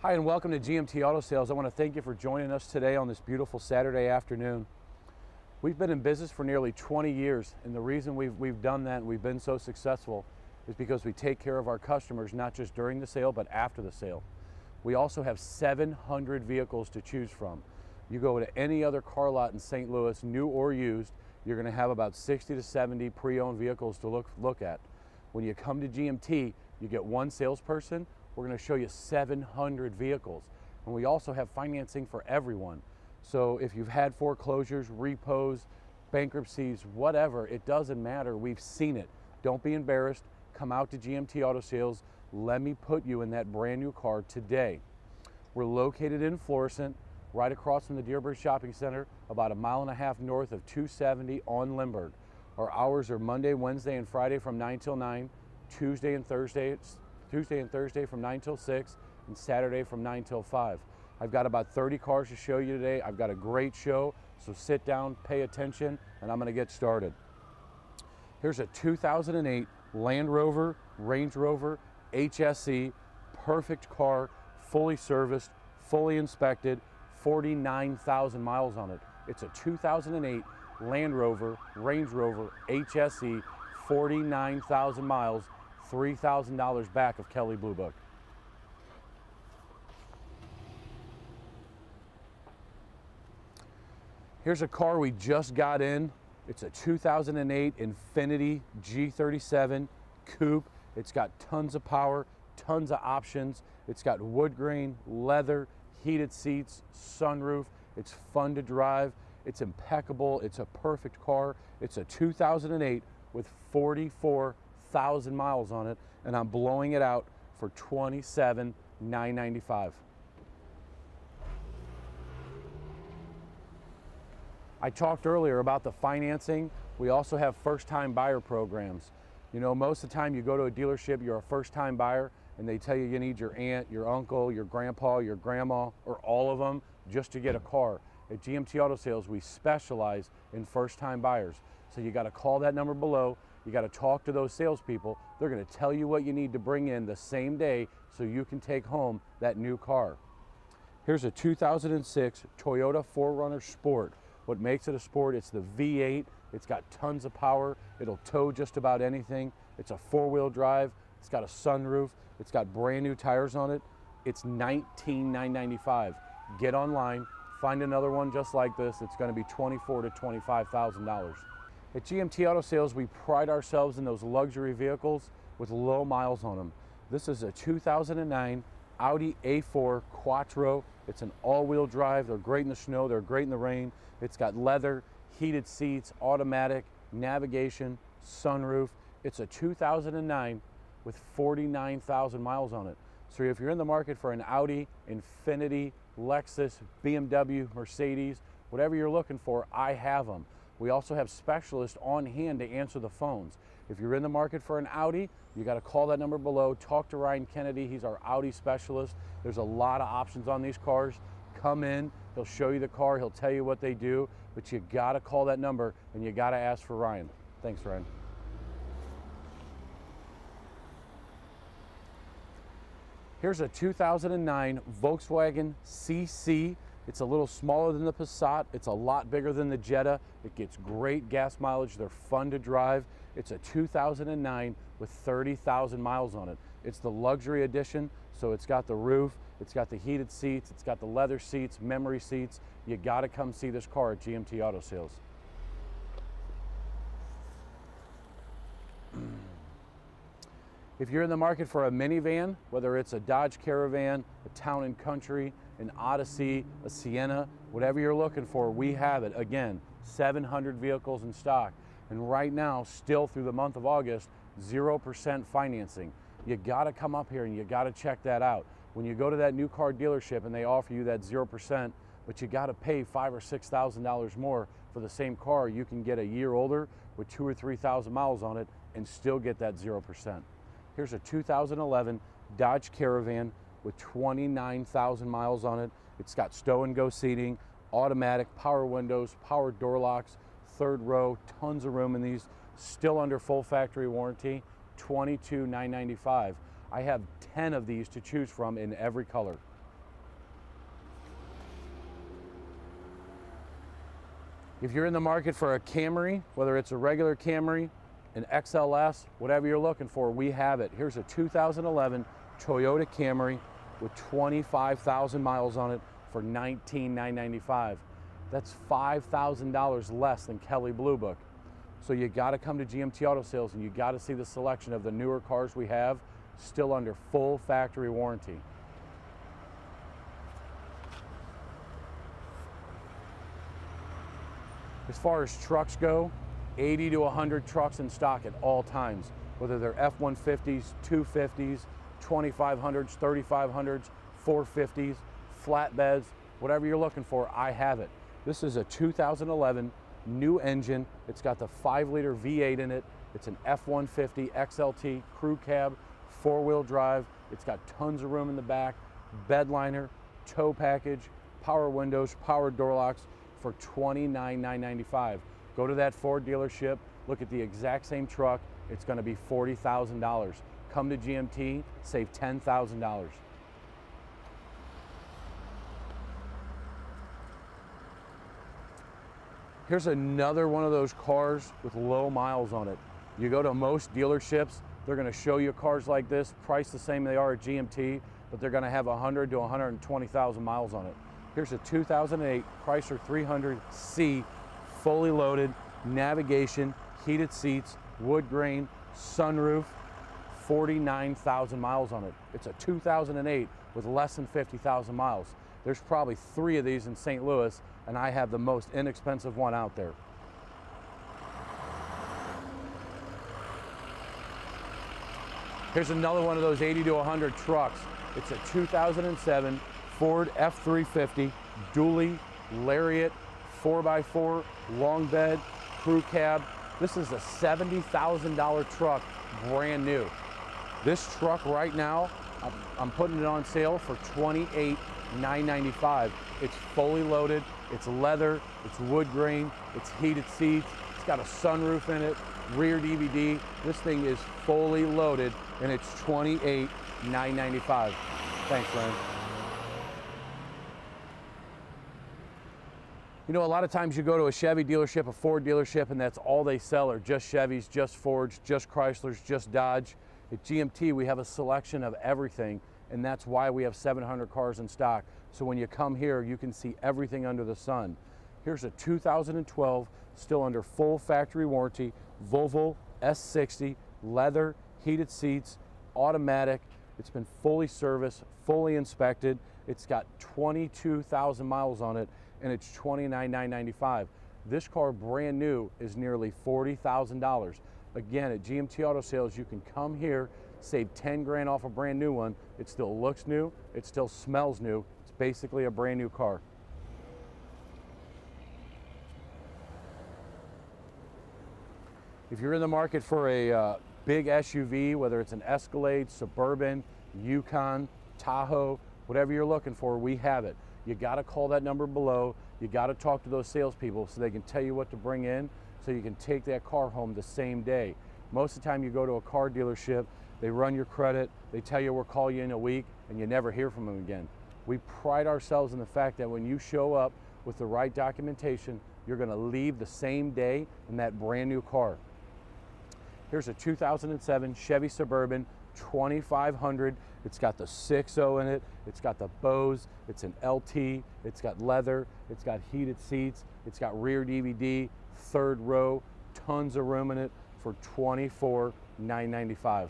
Hi and welcome to GMT Auto Sales. I want to thank you for joining us today on this beautiful Saturday afternoon. We've been in business for nearly 20 years, and the reason we've done that and we've been so successful is because we take care of our customers not just during the sale but after the sale. We also have 700 vehicles to choose from. You go to any other car lot in St. Louis, new or used, you're going to have about 60 to 70 pre-owned vehicles to look at. When you come to GMT, you get one salesperson. We're going to show you 700 vehicles, and we also have financing for everyone. So if you've had foreclosures, repos, bankruptcies, whatever, it doesn't matter. We've seen it. Don't be embarrassed. Come out to GMT Auto Sales. Let me put you in that brand new car today. We're located in Florissant, right across from the Dearborn Shopping Center, about 1.5 miles north of 270 on Lindbergh. Our hours are Monday, Wednesday, and Friday from 9 till 9, Tuesday and Thursday from 9 till 6, and Saturday from 9 till 5. I've got about 30 cars to show you today. I've got a great show, so sit down, pay attention, and I'm going to get started. Here's a 2008 Land Rover, Range Rover, HSE, perfect car, fully serviced, fully inspected, 49,000 miles on it. It's a 2008 Land Rover, Range Rover, HSE, 49,000 miles, $3,000 back of Kelley Blue Book. Here's a car we just got in. It's a 2008 Infiniti G37 Coupe. It's got tons of power, tons of options. It's got wood grain, leather, heated seats, sunroof. It's fun to drive. It's impeccable. It's a perfect car. It's a 2008 with 44,000 miles on it, and I'm blowing it out for $27,995. I talked earlier about the financing. We also have first-time buyer programs. You know, most of the time you go to a dealership, you're a first-time buyer, and they tell you you need your aunt, your uncle, your grandpa, your grandma, or all of them just to get a car. At GMT Auto Sales, we specialize in first-time buyers. So you got to call that number below. You got to talk to those salespeople. They're going to tell you what you need to bring in the same day so you can take home that new car. Here's a 2006 Toyota 4Runner Sport. What makes it a sport? It's the V8. It's got tons of power. It'll tow just about anything. It's a four-wheel drive. It's got a sunroof. It's got brand new tires on it. It's $19,995. Get online, find another one just like this. It's going to be $24,000 to $25,000. At GMT Auto Sales, we pride ourselves in those luxury vehicles with low miles on them. This is a 2009 Audi A4 Quattro. It's an all-wheel drive. They're great in the snow. They're great in the rain. It's got leather, heated seats, automatic, navigation, sunroof. It's a 2009 with 49,000 miles on it. So if you're in the market for an Audi, Infiniti, Lexus, BMW, Mercedes, whatever you're looking for, I have them. We also have specialists on hand to answer the phones. If you're in the market for an Audi, you got to call that number below. Talk to Ryan Kennedy. He's our Audi specialist. There's a lot of options on these cars. Come in, he'll show you the car, he'll tell you what they do, but you got to call that number and you got to ask for Ryan. Thanks, Ryan. Here's a 2009 Volkswagen CC. It's a little smaller than the Passat. It's a lot bigger than the Jetta. It gets great gas mileage. They're fun to drive. It's a 2009 with 30,000 miles on it. It's the luxury edition, so it's got the roof, it's got the heated seats, it's got the leather seats, memory seats. You got to come see this car at GMT Auto Sales. If you're in the market for a minivan, whether it's a Dodge Caravan, a Town & Country, an Odyssey, a Sienna, whatever you're looking for, we have it. Again, 700 vehicles in stock. And right now, still through the month of August, 0% financing. You gotta come up here and you gotta check that out. When you go to that new car dealership and they offer you that 0%, but you gotta pay $5,000 or $6,000 more for the same car, you can get a year older with 2,000 or 3,000 miles on it and still get that 0%. Here's a 2011 Dodge Caravan with 29,000 miles on it. It's got stow and go seating, automatic, power windows, power door locks, third row, tons of room in these, still under full factory warranty, $22,995. I have 10 of these to choose from in every color. If you're in the market for a Camry, whether it's a regular Camry, an XLS, whatever you're looking for, we have it. Here's a 2011 Toyota Camry with 25,000 miles on it for $19,995. That's $5,000 less than Kelley Blue Book. So you gotta come to GMT Auto Sales and you gotta see the selection of the newer cars we have, still under full factory warranty. As far as trucks go, 80 to 100 trucks in stock at all times, whether they're F-150s, 250s, 2500s, 3500s, 450s, flatbeds, whatever you're looking for, I have it. This is a 2011 new engine. It's got the 5-liter V8 in it. It's an F-150 XLT crew cab, 4-wheel drive. It's got tons of room in the back, bed liner, tow package, power windows, power door locks for $29,995. Go to that Ford dealership, look at the exact same truck. It's going to be $40,000. Come to GMT, save $10,000. Here's another one of those cars with low miles on it. You go to most dealerships, they're going to show you cars like this, priced the same they are at GMT, but they're going to have 100 to 120,000 miles on it. Here's a 2008 Chrysler 300C, fully loaded, navigation, heated seats, wood grain, sunroof, 49,000 miles on it. It's a 2008 with less than 50,000 miles. There's probably 3 of these in St. Louis, and I have the most inexpensive one out there. Here's another one of those 80 to 100 trucks. It's a 2007 Ford F-350 dually Lariat 4x4 long bed crew cab. This is a $70,000 truck, brand new. This truck right now, I'm putting it on sale for $28,995. It's fully loaded, it's leather, it's wood grain, it's heated seats, it's got a sunroof in it, rear DVD. This thing is fully loaded and it's $28,995. Thanks, Ryan. You know, a lot of times you go to a Chevy dealership, a Ford dealership, and that's all they sell are just Chevys, just Fords, just Chryslers, just Dodge. At GMT, we have a selection of everything, and that's why we have 700 cars in stock. So when you come here, you can see everything under the sun. Here's a 2012, still under full factory warranty, Volvo S60, leather, heated seats, automatic. It's been fully serviced, fully inspected. It's got 22,000 miles on it, and it's $29,995. This car, brand new, is nearly $40,000. Again, at GMT Auto Sales, you can come here, save 10 grand off a brand new one. It still looks new, it still smells new. It's basically a brand new car. If you're in the market for a big SUV, whether it's an Escalade, Suburban, Yukon, Tahoe, whatever you're looking for, we have it. You gotta call that number below. You gotta talk to those salespeople so they can tell you what to bring in so you can take that car home the same day. Most of the time you go to a car dealership, they run your credit, they tell you we'll call you in a week, and you never hear from them again. We pride ourselves in the fact that when you show up with the right documentation, you're gonna leave the same day in that brand new car. Here's a 2007 Chevy Suburban 2500. It's got the 6.0 in it, it's got the Bose, it's an LT, it's got leather, it's got heated seats, it's got rear DVD, third row, tons of room in it for $24,995.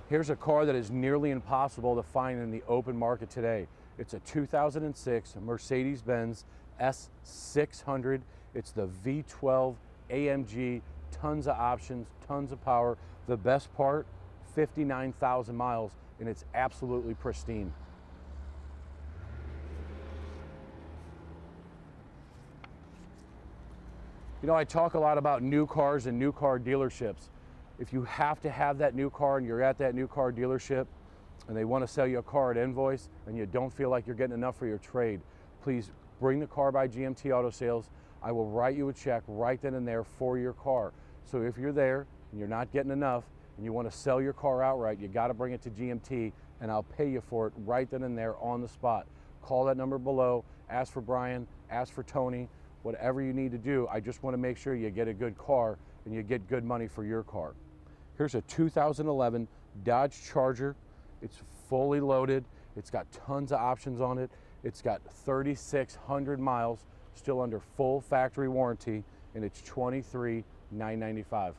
Here's a car that is nearly impossible to find in the open market today. It's a 2006 Mercedes-Benz S600. It's the V12 AMG, tons of options, tons of power. The best part, 59,000 miles, and it's absolutely pristine. You know, I talk a lot about new cars and new car dealerships. If you have to have that new car and you're at that new car dealership and they want to sell you a car at invoice and you don't feel like you're getting enough for your trade, please bring the car by GMT Auto Sales. I will write you a check right then and there for your car. So if you're there and you're not getting enough, and you want to sell your car outright, you got to bring it to GMT, and I'll pay you for it right then and there on the spot. Call that number below, ask for Brian, ask for Tony, whatever you need to do. I just want to make sure you get a good car and you get good money for your car. Here's a 2011 Dodge Charger. It's fully loaded. It's got tons of options on it. It's got 3,600 miles, still under full factory warranty, and it's $23,995.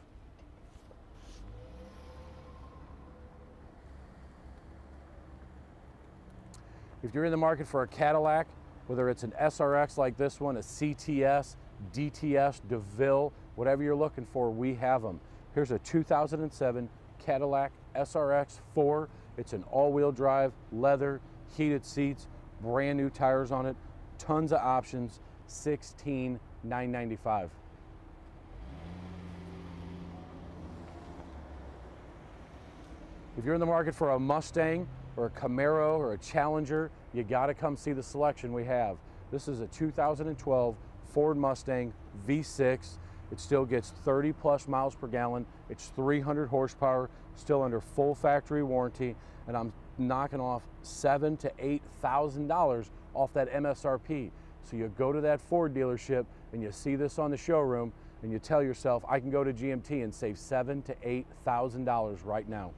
If you're in the market for a Cadillac, whether it's an SRX like this one, a CTS, DTS, DeVille, whatever you're looking for, we have them. Here's a 2007 Cadillac SRX4. It's an all-wheel drive, leather, heated seats, brand new tires on it, tons of options, $16,995. If you're in the market for a Mustang or a Camaro or a Challenger, you got to come see the selection we have. This is a 2012 Ford Mustang V6. It still gets 30 plus miles per gallon. It's 300 horsepower, still under full factory warranty, and I'm knocking off $7,000 to $8,000 off that MSRP. So you go to that Ford dealership and you see this on the showroom and you tell yourself, I can go to GMT and save $7,000 to $8,000 right now.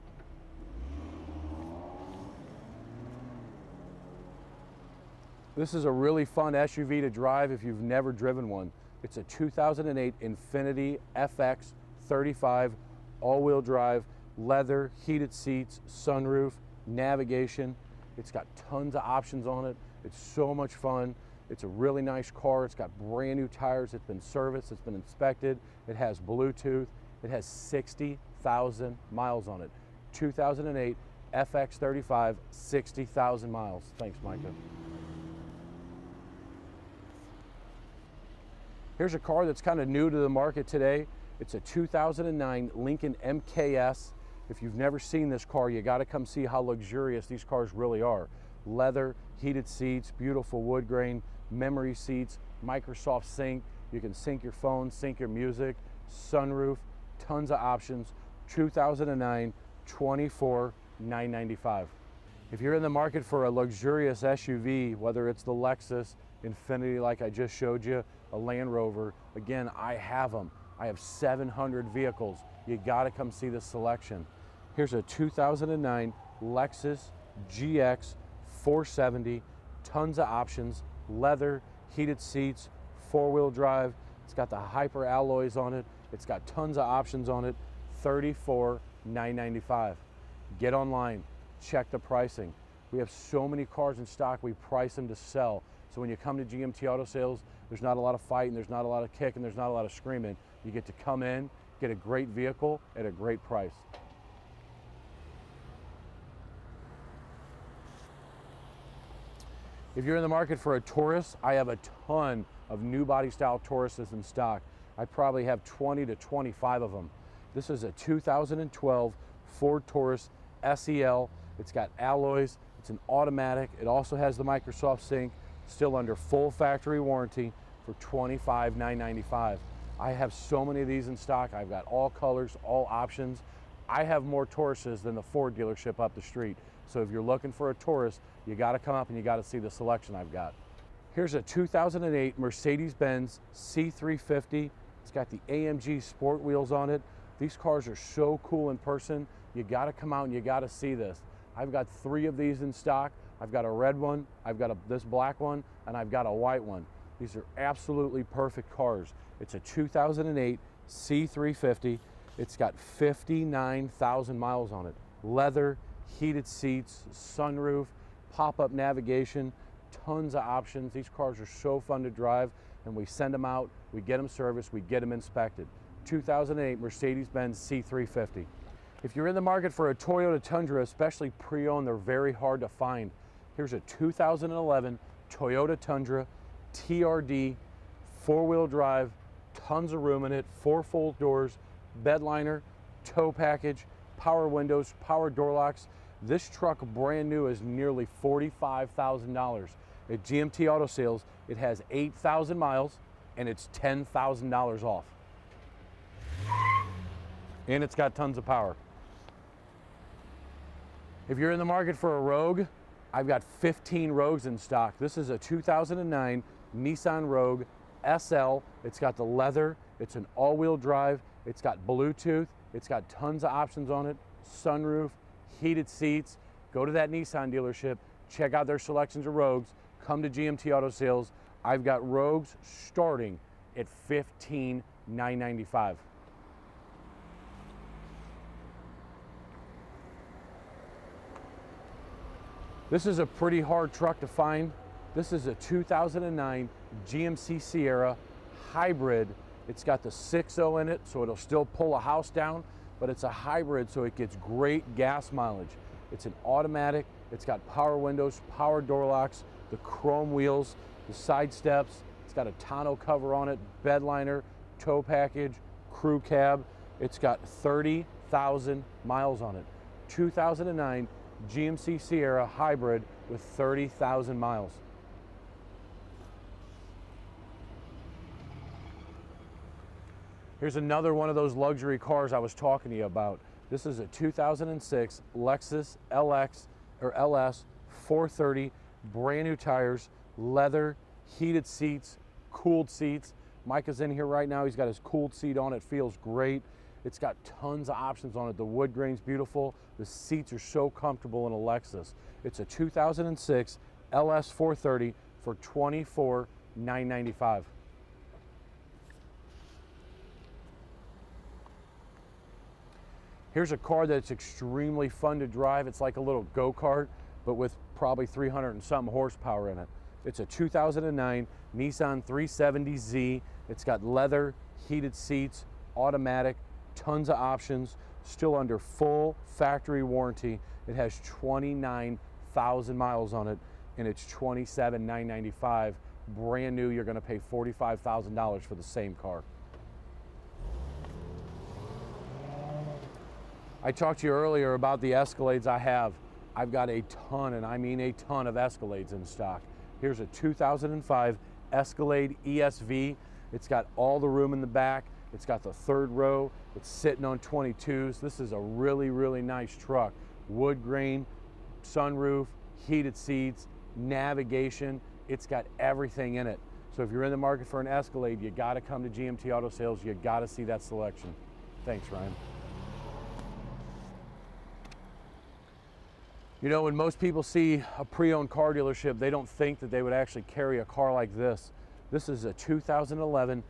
This is a really fun SUV to drive if you've never driven one. It's a 2008 Infiniti FX35, all-wheel drive, leather, heated seats, sunroof, navigation. It's got tons of options on it. It's so much fun. It's a really nice car. It's got brand new tires. It's been serviced. It's been inspected. It has Bluetooth. It has 60,000 miles on it. 2008 FX35, 60,000 miles. Thanks, Micah. Here's a car that's kind of new to the market today. It's a 2009 Lincoln MKS. If you've never seen this car, you got to come see how luxurious these cars really are. Leather, heated seats, beautiful wood grain, memory seats, Microsoft Sync. You can sync your phone, sync your music, sunroof, tons of options. 2009, $24,995. If you're in the market for a luxurious SUV, whether it's the Lexus, Infiniti like I just showed you, a Land Rover, again, I have them. I have 700 vehicles. You gotta come see this selection. Here's a 2009 Lexus GX470, tons of options, leather, heated seats, four-wheel drive. It's got the hyper alloys on it. It's got tons of options on it, $34,995. Get online, check the pricing. We have so many cars in stock, we price them to sell. So when you come to GMT Auto Sales, there's not a lot of fighting, there's not a lot of kicking, there's not a lot of screaming. You get to come in, get a great vehicle at a great price. If you're in the market for a Taurus, I have a ton of new body style Tauruses in stock. I probably have 20 to 25 of them. This is a 2012 Ford Taurus SEL. It's got alloys, it's an automatic. It also has the Microsoft Sync, still under full factory warranty for $25,995. I have so many of these in stock. I've got all colors, all options. I have more Tauruses than the Ford dealership up the street. So if you're looking for a Taurus, you gotta come up and you gotta see the selection I've got. Here's a 2008 Mercedes-Benz C350. It's got the AMG sport wheels on it. These cars are so cool in person. You gotta come out and you gotta see this. I've got 3 of these in stock. I've got a red one, I've got this black one, and I've got a white one. These are absolutely perfect cars. It's a 2008 C350. It's got 59,000 miles on it. Leather, heated seats, sunroof, pop-up navigation, tons of options. These cars are so fun to drive, and we send them out, we get them serviced, we get them inspected. 2008 Mercedes-Benz C350. If you're in the market for a Toyota Tundra, especially pre-owned, they're very hard to find. Here's a 2011 Toyota Tundra TRD, 4-wheel drive, tons of room in it, 4 full doors, bed liner, tow package, power windows, power door locks. This truck brand new is nearly $45,000. At GMT Auto Sales, it has 8,000 miles and it's $10,000 off. And it's got tons of power. If you're in the market for a Rogue, I've got 15 Rogues in stock. This is a 2009 Nissan Rogue SL. It's got the leather, it's an all-wheel drive, it's got Bluetooth, it's got tons of options on it, sunroof, heated seats. Go to that Nissan dealership, check out their selections of Rogues, come to GMT Auto Sales. I've got Rogues starting at $15,995. This is a pretty hard truck to find. This is a 2009 GMC Sierra Hybrid. It's got the 6.0 in it, so it'll still pull a house down, but it's a hybrid, so it gets great gas mileage. It's an automatic, it's got power windows, power door locks, the chrome wheels, the side steps, it's got a tonneau cover on it, bed liner, tow package, crew cab. It's got 30,000 miles on it. 2009 GMC Sierra Hybrid with 30,000 miles. Here's another one of those luxury cars I was talking to you about. This is a 2006 Lexus LS430, brand new tires, leather, heated seats, cooled seats. Micah's in here right now. He's got his cooled seat on. It feels great. It's got tons of options on it. The wood grain's beautiful. The seats are so comfortable in a Lexus. It's a 2006 LS430 for $24,995. Here's a car that's extremely fun to drive. It's like a little go-kart, but with probably 300 and something horsepower in it. It's a 2009 Nissan 370Z. It's got leather, heated seats, automatic, tons of options, still under full factory warranty. It has 29,000 miles on it, and it's $27,995. Brand new, you're gonna pay $45,000 for the same car. I talked to you earlier about the Escalades I have. I've got a ton, and I mean a ton of Escalades in stock. Here's a 2005 Escalade ESV. It's got all the room in the back. It's got the third row. It's sitting on 22s. This is a really, really nice truck. Wood grain, sunroof, heated seats, navigation. It's got everything in it. So if you're in the market for an Escalade, you gotta come to GMT Auto Sales. You gotta see that selection. Thanks, Ryan. You know, when most people see a pre-owned car dealership, they don't think that they would actually carry a car like this. This is a 2011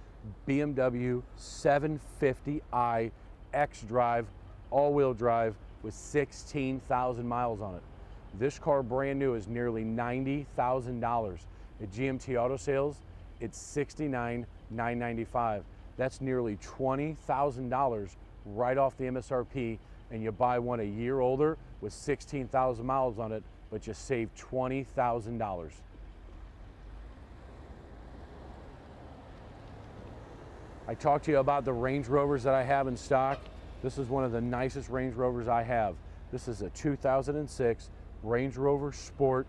BMW 750i X-Drive, all-wheel drive with 16,000 miles on it. This car, brand new, is nearly $90,000. At GMT Auto Sales, it's $69,995. That's nearly $20,000 right off the MSRP, and you buy one a year older with 16,000 miles on it, but you save $20,000. I talked to you about the Range Rovers that I have in stock. This is one of the nicest Range Rovers I have. This is a 2006 Range Rover Sport.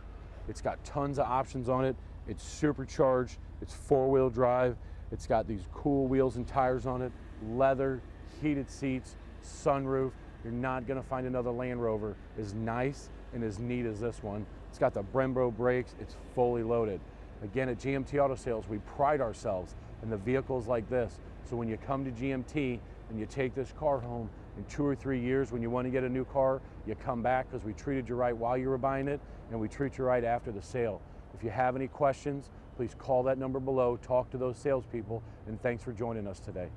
It's got tons of options on it. It's supercharged, it's four-wheel drive. It's got these cool wheels and tires on it, leather, heated seats, sunroof. You're not gonna find another Land Rover as nice and as neat as this one. It's got the Brembo brakes, it's fully loaded. Again, at GMT Auto Sales, we pride ourselves in the vehicles like this. So when you come to GMT and you take this car home, in 2 or 3 years when you want to get a new car, you come back because we treated you right while you were buying it, and we treat you right after the sale. If you have any questions, please call that number below, talk to those salespeople, and thanks for joining us today.